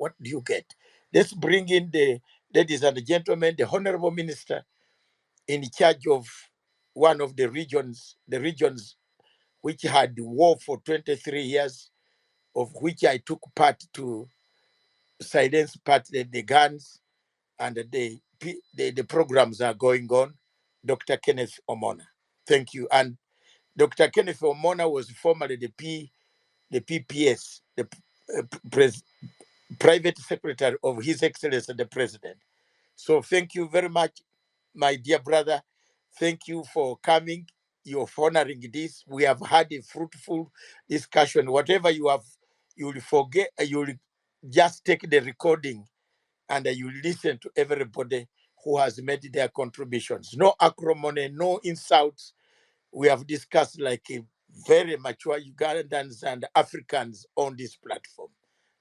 What do you get? Let's bring in the ladies and gentlemen, the honorable minister in charge of one of the regions which had war for 23 years, of which I took part to silence part the guns, and the programs are going on. Dr. Kenneth Omona. Thank you. And Dr. Kenneth Omona was formerly the PPS, the uh, pres, private secretary of His Excellency the President. So thank you very much, my dear brother. Thank you for coming. You're honoring this. We have had a fruitful discussion. Whatever you have, you will forget, you will just take the recording and you listen to everybody who has made their contributions. No acrimony, no insults. We have discussed like a very mature Ugandans and Africans on this platform.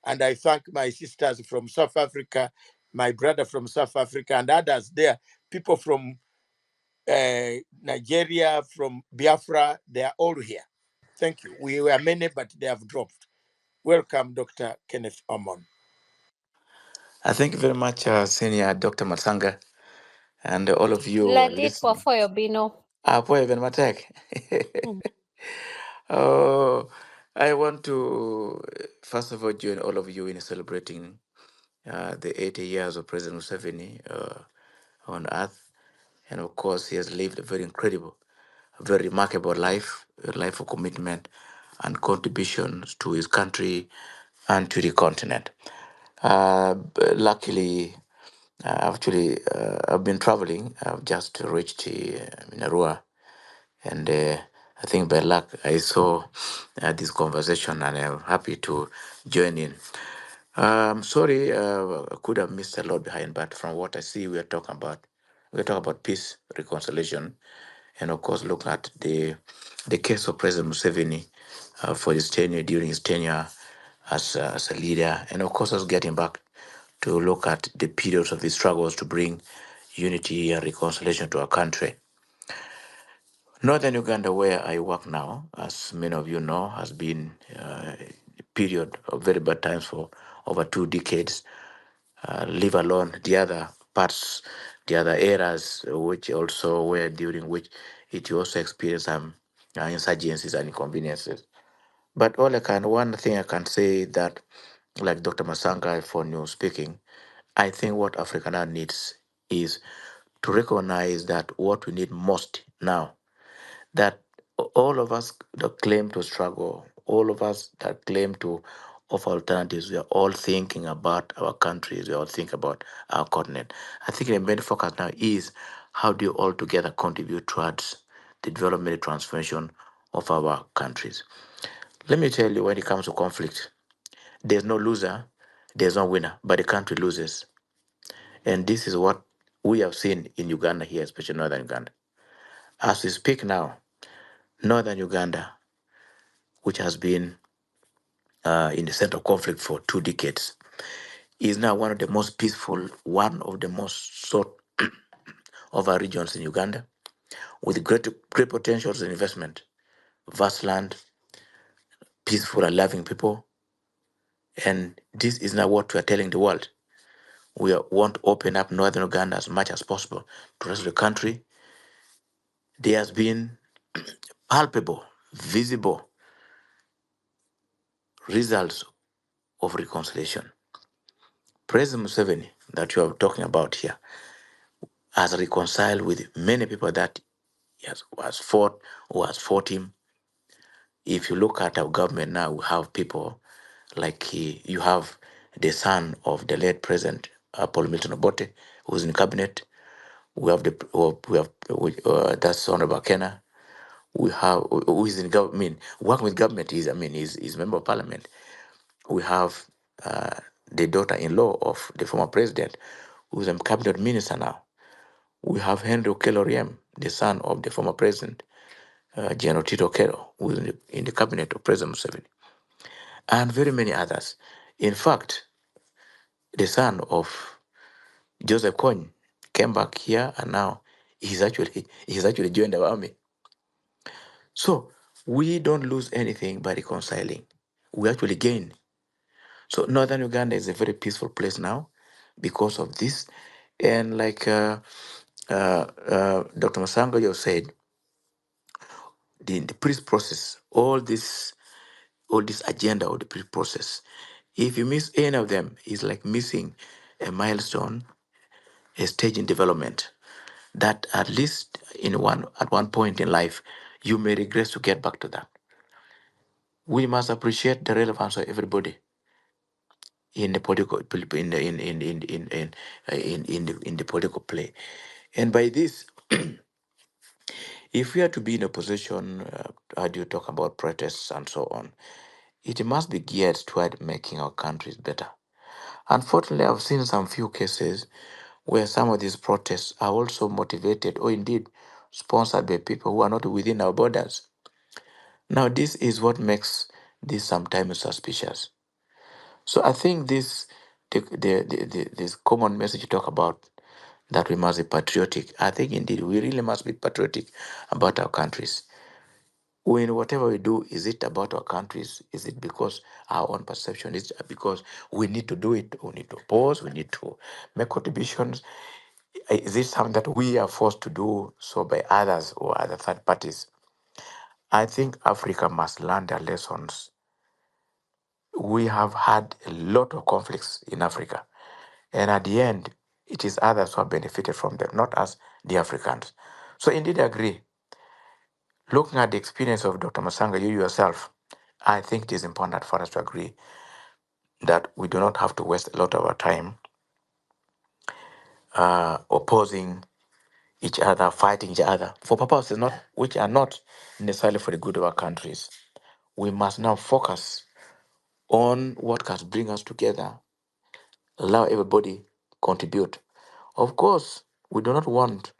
And I thank my sisters from South Africa, my brother from South Africa, and others there, people from Nigeria, from Biafra, they are all here. Thank you. We were many, but they have dropped. Welcome, Dr. Kenneth Omon. I thank you very much, Senior Dr. Matsanga, and all of you Let it listening. for your bino. Poor even Matek. Oh, I want to first of all join all of you in celebrating the 80 years of President Museveni on earth. And of course, he has lived a very incredible, a very remarkable life, a life of commitment and contributions to his country and to the continent. Luckily, I've been traveling. I've just reached Minarua, and I think by luck I saw this conversation, and I'm happy to join in. Sorry, I could have missed a lot behind, but from what I see, we're talking about peace, reconciliation, and of course, look at the case of President Museveni for his tenure during his tenure as a leader, and of course, us getting back to look at the periods of his struggles to bring unity and reconciliation to our country. Northern Uganda, where I work now, as many of you know, has been a period of very bad times for over 2 decades. Leave alone the other parts, the other eras, which also were during which it also experienced some insurgencies and inconveniences. But one thing I can say that, like Dr. Masanga for new speaking, I think what Africa now needs is to recognize that what we need most now, that all of us that claim to struggle, all of us that claim to offer alternatives, we are all thinking about our countries, we all think about our continent. I think the main focus now is how do you all together contribute towards the development and transformation of our countries. Let me tell you, when it comes to conflict, there's no loser, there's no winner, but the country loses. And this is what we have seen in Uganda here, especially Northern Uganda. As we speak now, Northern Uganda, which has been in the center of conflict for 2 decades, is now one of the most peaceful, one of the most sought of our regions in Uganda, with great potentials in investment, vast land, peaceful and loving people. And this is now what we are telling the world. Want to open up Northern Uganda as much as possible to the rest of the country. There has been palpable, visible results of reconciliation. President Museveni, that you are talking about here, has reconciled with many people that he has fought or has fought him. If you look at our government now, we have people like you have the son of the late President Paul Milton Obote, who's in cabinet. We have that's Honorable Kenna. We have who is in government, working with government. He's member of parliament. We have the daughter-in-law of the former president, who's a cabinet minister now. We have Henry Okello Oryem, the son of the former president, General Tito Okello, who's in the cabinet of President Museveni, and very many others. In fact, the son of Joseph Kony came back here, and now he's actually joined the army. So we don't lose anything by reconciling. We actually gain. So northern Uganda is a very peaceful place now because of this. And like Dr. Masango just said, the peace process, all this agenda of the peace process, if you miss any of them, it's like missing a milestone, a stage in development that at least at one point in life you may regret to get back to that. We must appreciate the relevance of everybody in the political in the political play. And by this, if we are to be in a position, how do you talk about protests and so on, it must be geared toward making our countries better. Unfortunately, I've seen some few cases where some of these protests are also motivated or indeed sponsored by people who are not within our borders. Now, this is what makes this sometimes suspicious. So I think this common message you talk about, that we must be patriotic. I think indeed we really must be patriotic about our countries. When whatever we do, is it about our countries? Is it because our own perception? Is it because we need to do it? We need to oppose. We need to make contributions. Is it something that we are forced to do so by others or other third parties? I think Africa must learn their lessons. We have had a lot of conflicts in Africa, and at the end, it is others who have benefited from them, not us, the Africans. So, indeed, I agree. Looking at the experience of Dr. Masanga, you yourself, I think it is important for us to agree that we do not have to waste a lot of our time opposing each other, fighting each other for purposes not which are not necessarily for the good of our countries. We must now focus on what can bring us together, allow everybody contribute. Of course, we do not want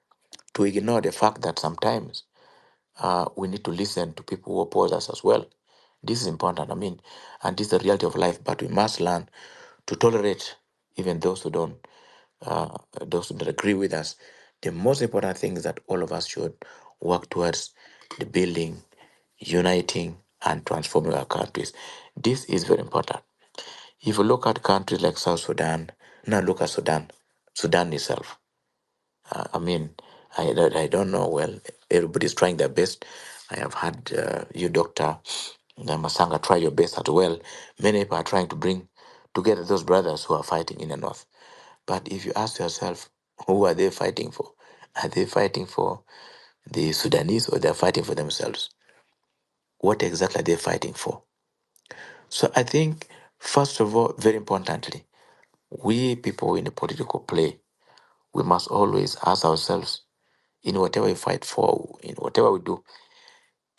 to ignore the fact that sometimes we need to listen to people who oppose us as well. This is important, I mean, and this is the reality of life, but we must learn to tolerate even uh, those who don't agree with us. The most important thing is that all of us should work towards the building, uniting, and transforming our countries. This is very important. If you look at countries like South Sudan, now look at Sudan, Sudan itself. I mean, I don't know. Well, everybody's trying their best. I have had you, Doctor Masanga, try your best as well. Many people are trying to bring together those brothers who are fighting in the north. But if you ask yourself, who are they fighting for? Are they fighting for the Sudanese or they're fighting for themselves? What exactly are they fighting for? So I think, first of all, very importantly, we people in the political play, we must always ask ourselves, in whatever we fight for, in whatever we do,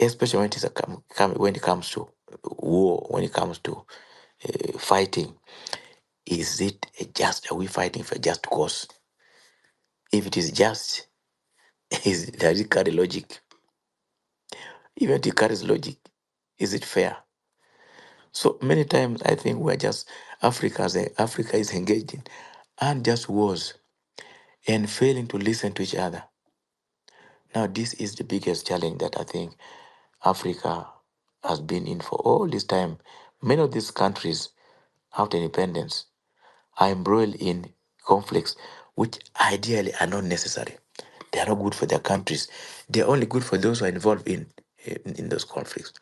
especially when when it comes to war, when it comes to fighting, is it a just? Are we fighting for a just cause? If it is just, does it carry logic? Even if it carries logic, is it fair? So many times I think we're just Africa is engaged in unjust wars and failing to listen to each other. Now this is the biggest challenge that I think Africa has been in for all this time. Many of these countries after independence are embroiled in conflicts which ideally are not necessary. They are not good for their countries. They are only good for those who are involved in those conflicts.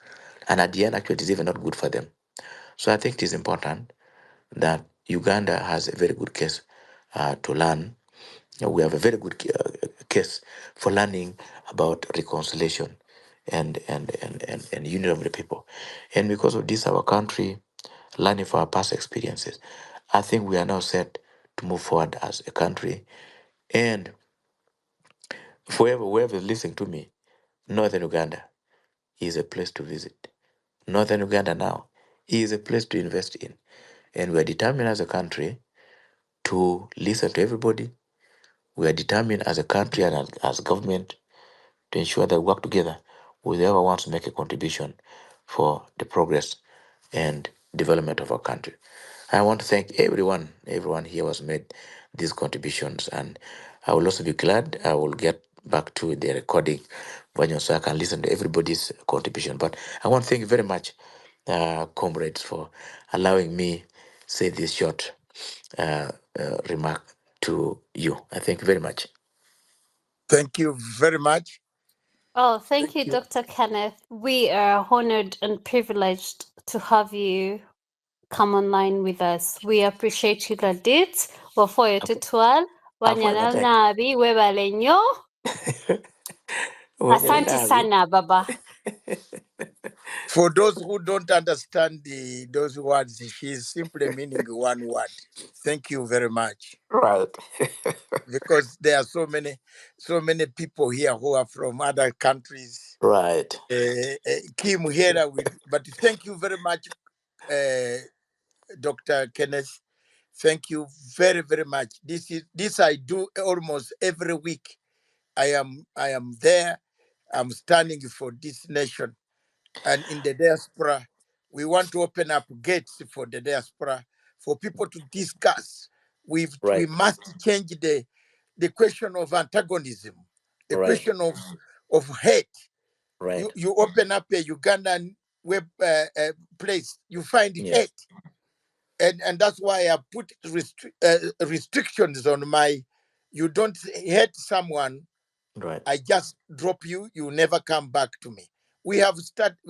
And at the end, actually, it is even not good for them. So I think it is important that Uganda has a very good case to learn. We have a very good case for learning about reconciliation and unity of the people. And because of this, our country, learning from our past experiences, I think we are now set to move forward as a country. And whoever is listening to me, Northern Uganda is a place to visit. Northern Uganda now is a place to invest in. And we are determined as a country to listen to everybody. We are determined as a country and as government to ensure that we work together with whoever wants to make a contribution for the progress and development of our country. I want to thank everyone here who has made these contributions, and I will also be glad I will get back to the recording version so I can listen to everybody's contribution. But I want to thank you very much, comrades, for allowing me say this short remark to you. I thank you very much. Thank you very much. Oh, thank you, Thank you. Dr. Kenneth. We are honored and privileged to have you come online with us. We appreciate you Gadit. Wafoye tutwal. Wanyalal Afuera nabi webale nnyo. Asante tek. sana baba. For those who don't understand those words, she is simply meaning one word. Thank you very much. Right. Because there are so many people here who are from other countries. Right. Kim here, but thank you very much, Dr. Kenneth. Thank you very, very much. This I do almost every week. I am there. I'm standing for this nation. And in the diaspora, we want to open up gates for the diaspora for people to discuss. We Right. must change the question of antagonism, the Right. question of hate. Right. You open up a Ugandan web place, you find Yes. hate, and that's why I put restrictions on my. You don't hate someone, Right. I just drop you, you never come back to me. We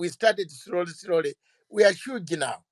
started slowly. We are huge now.